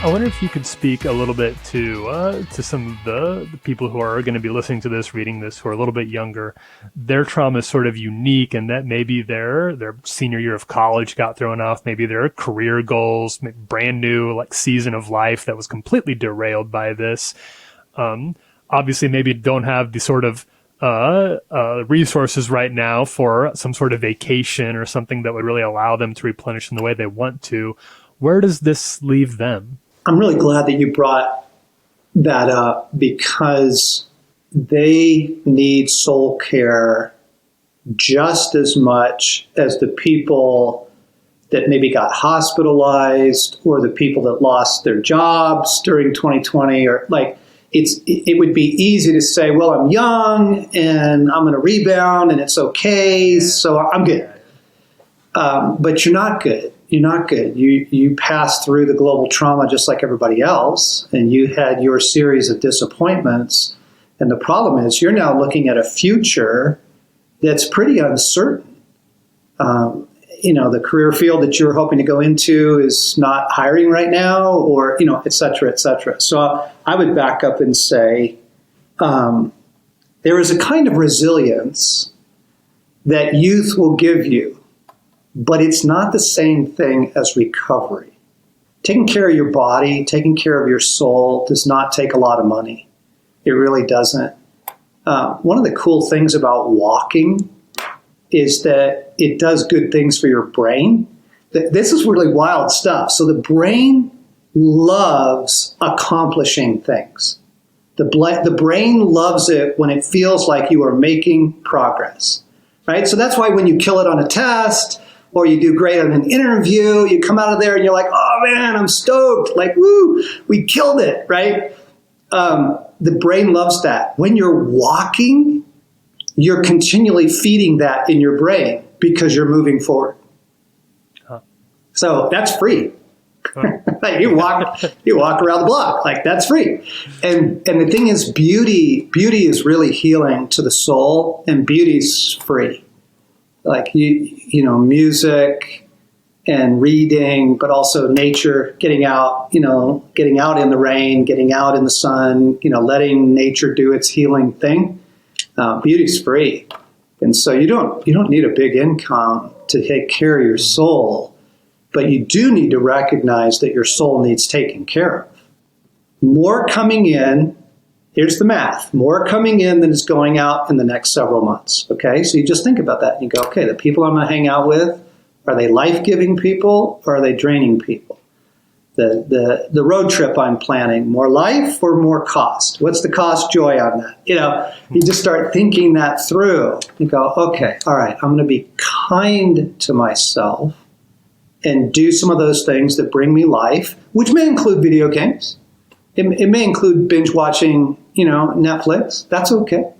I wonder if you could speak a little bit to some of the people who are going to be listening to this, reading this, who are a little bit younger. Their trauma is sort of unique, and that maybe their senior year of college got thrown off. Maybe their career goals, brand new like season of life that was completely derailed by this. Obviously, maybe don't have the sort of resources right now for some sort of vacation or something that would really allow them to replenish in the way they want to. Where does this leave them? I'm really glad that you brought that up because they need soul care just as much as the people that maybe got hospitalized or the people that lost their jobs during 2020. Or like it would be easy to say, well, I'm young and I'm going to rebound and it's okay, so I'm good. But you're not good. You're not good. You passed through the global trauma just like everybody else, and you had your series of disappointments. And the problem is you're now looking at a future that's pretty uncertain. The career field that you're hoping to go into is not hiring right now, or, et cetera, et cetera. So I would back up and say there is a kind of resilience that youth will give you. But it's not the same thing as recovery. Taking care of your body, taking care of your soul does not take a lot of money. It really doesn't. One of the cool things about walking is that it does good things for your brain. This is really wild stuff. So the brain loves accomplishing things. The brain loves it when it feels like you are making progress, right? So that's why when you kill it on a test, or you do great on an interview, you come out of there and you're like, oh man, I'm stoked. Like, woo, we killed it, right? The brain loves that. When you're walking, you're continually feeding that in your brain because you're moving forward. Huh. So that's free. Huh. Like you walk around the block, like that's free. And the thing is, beauty is really healing to the soul, and beauty's free. Like music and reading, but also nature, getting out in the rain, getting out in the sun, letting nature do its healing thing. Beauty's free. And so you don't need a big income to take care of your soul, but you do need to recognize that your soul needs taken care of. More coming in. Here's the math. More coming in than is going out in the next several months. Okay, so you just think about that. And you go, okay, the people I'm going to hang out with, are they life-giving people or are they draining people? The road trip I'm planning, more life or more cost? What's the cost joy on that? You just start thinking that through. You go, okay, all right, I'm going to be kind to myself and do some of those things that bring me life, which may include video games. It may include binge watching, Netflix. That's okay.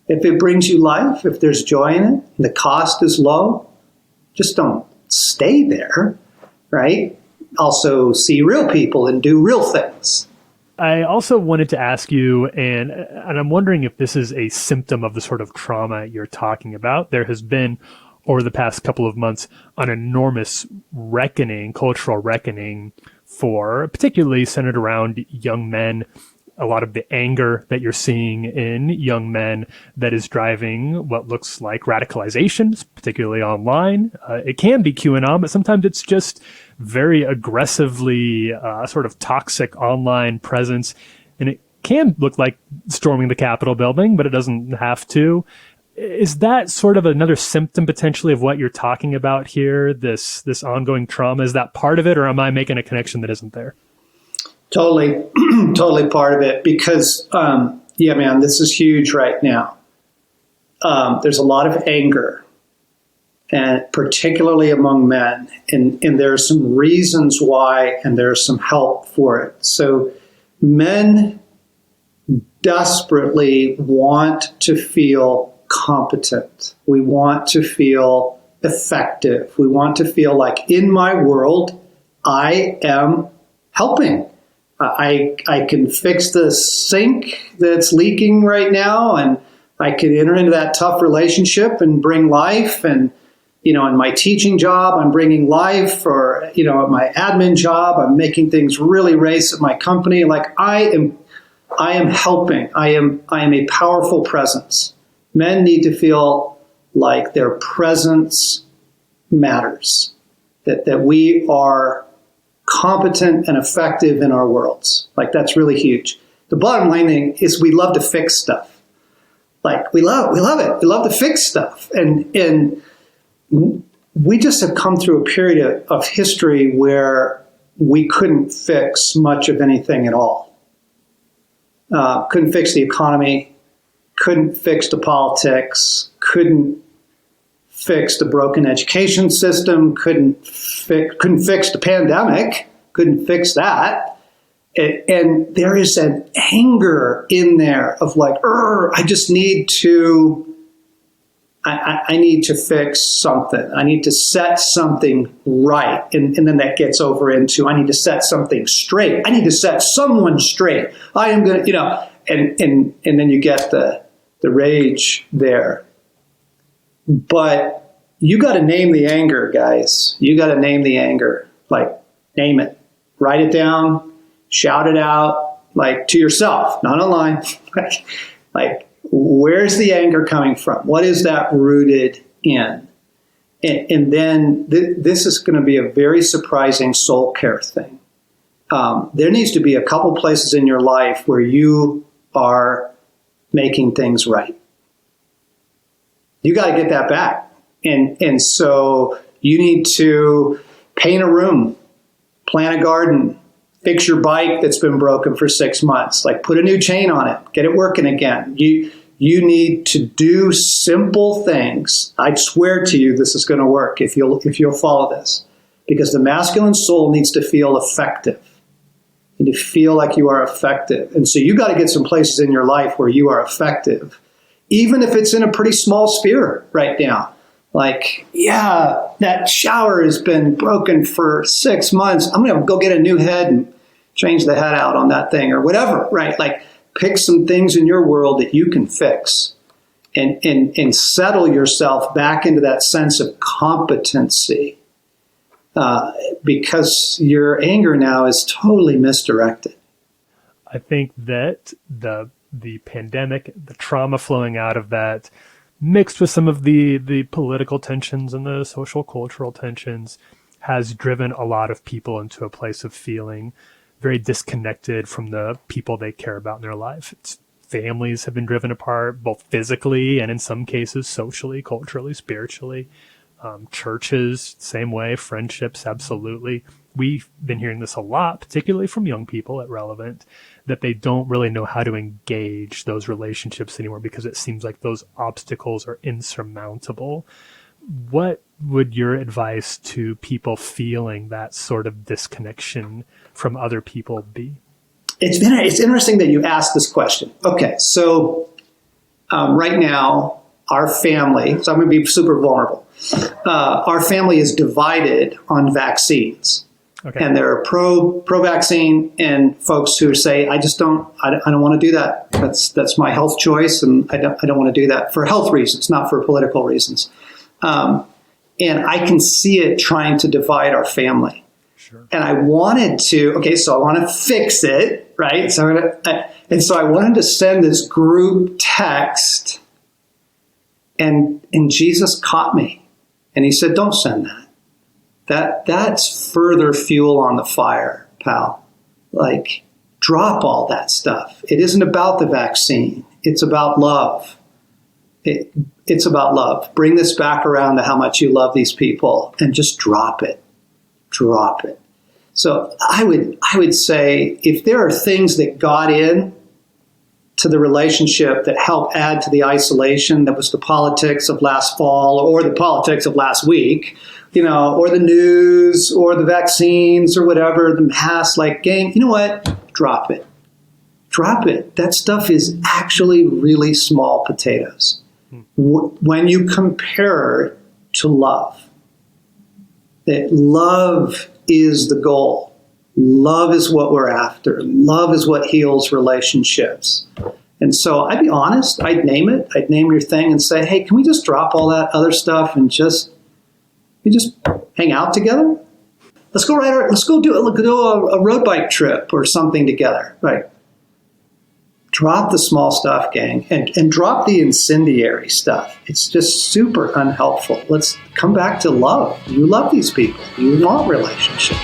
If it brings you life, if there's joy in it, the cost is low, just don't stay there, right? Also see real people and do real things. I also wanted to ask you, and I'm wondering if this is a symptom of the sort of trauma you're talking about. There has been, over the past couple of months, an enormous cultural reckoning for particularly centered around young men. A lot of the anger that you're seeing in young men that is driving what looks like radicalization, particularly online. It can be QAnon, but sometimes it's just very aggressively sort of toxic online presence. And it can look like storming the Capitol building, but it doesn't have to. Is that sort of another symptom potentially of what you're talking about here, this ongoing trauma? Is that part of it, or am I making a connection that isn't there? Totally, totally part of it because, man, this is huge right now. There's a lot of anger, and particularly among men, and there are some reasons why, and there's some help for it. So men desperately want to feel competent. We want to feel effective. We want to feel like in my world, I am helping. I can fix the sink that's leaking right now, and I can enter into that tough relationship and bring life. And in my teaching job, I'm bringing life, or, at my admin job, I'm making things really race at my company. Like I am helping. I am a powerful presence. Men need to feel like their presence matters, that we are competent and effective in our worlds. Like that's really huge. The bottom line thing is we love to fix stuff. Like we love it. We love to fix stuff. And we just have come through a period of history where we couldn't fix much of anything at all. Couldn't fix the economy, couldn't fix the politics, couldn't fix the broken education system, couldn't fix the pandemic, couldn't fix that. And there is an anger in there of like, I just need to, I need to fix something. I need to set something right. And then that gets over into, I need to set something straight. I need to set someone straight. I am going to, and then you get the rage there. But you got to name the anger, guys. You got to name the anger. Like, name it. Write it down. Shout it out, like to yourself, not online. like, where's the anger coming from? What is that rooted in? And then this is going to be a very surprising soul care thing. There needs to be a couple places in your life where you are making things right. You got to get that back. And so you need to paint a room, plant a garden, fix your bike that's been broken for 6 months. Like put a new chain on it, get it working again. You need to do simple things. I swear to you, this is going to work if you'll follow this, because the masculine soul needs to feel effective. You need to feel like you are effective, and so you got to get some places in your life where you are effective, even if it's in a pretty small sphere right now. Like, yeah, that shower has been broken for 6 months. I'm going to go get a new head and change the head out on that thing or whatever, right? Like, pick some things in your world that you can fix and settle yourself back into that sense of competency, because your anger now is totally misdirected. I think that the pandemic, the trauma flowing out of that, mixed with some of the political tensions and the social cultural tensions, has driven a lot of people into a place of feeling very disconnected from the people they care about in their life. Families have been driven apart, both physically and in some cases socially, culturally, spiritually. Churches, same way. Friendships, absolutely. We've been hearing this a lot, particularly from young people at Relevant, that they don't really know how to engage those relationships anymore because it seems like those obstacles are insurmountable. What would your advice to people feeling that sort of disconnection from other people be? It's interesting that you asked this question. Okay, so right now, our family, so I'm going to be super vulnerable. Our family is divided on vaccines. Okay. And there are pro-vaccine and folks who say, I don't want to do that. That's my health choice, and I don't want to do that for health reasons, not for political reasons. And I can see it trying to divide our family. Sure. And I wanted to, so I want to fix it, right? So I wanted to send this group text, and Jesus caught me, and he said, don't send that. That's further fuel on the fire, pal. Like, drop all that stuff. It isn't about the vaccine. It's about love. It's about love. Bring this back around to how much you love these people and just drop it. Drop it. So I would say if there are things that got in to the relationship that help add to the isolation that was the politics of last fall or the politics of last week, or the news or the vaccines or whatever, the mass game, you know what? Drop it. Drop it. That stuff is actually really small potatoes when you compare it to love. That love is the goal. Love is what we're after. Love is what heals relationships. And so I'd be honest. I'd name it. I'd name your thing and say, hey, can we just drop all that other stuff and just You just hang out together. Let's go do a road bike trip or something together. Right. Drop the small stuff, gang, and drop the incendiary stuff. It's just super unhelpful. Let's come back to love. You love these people. You want relationship.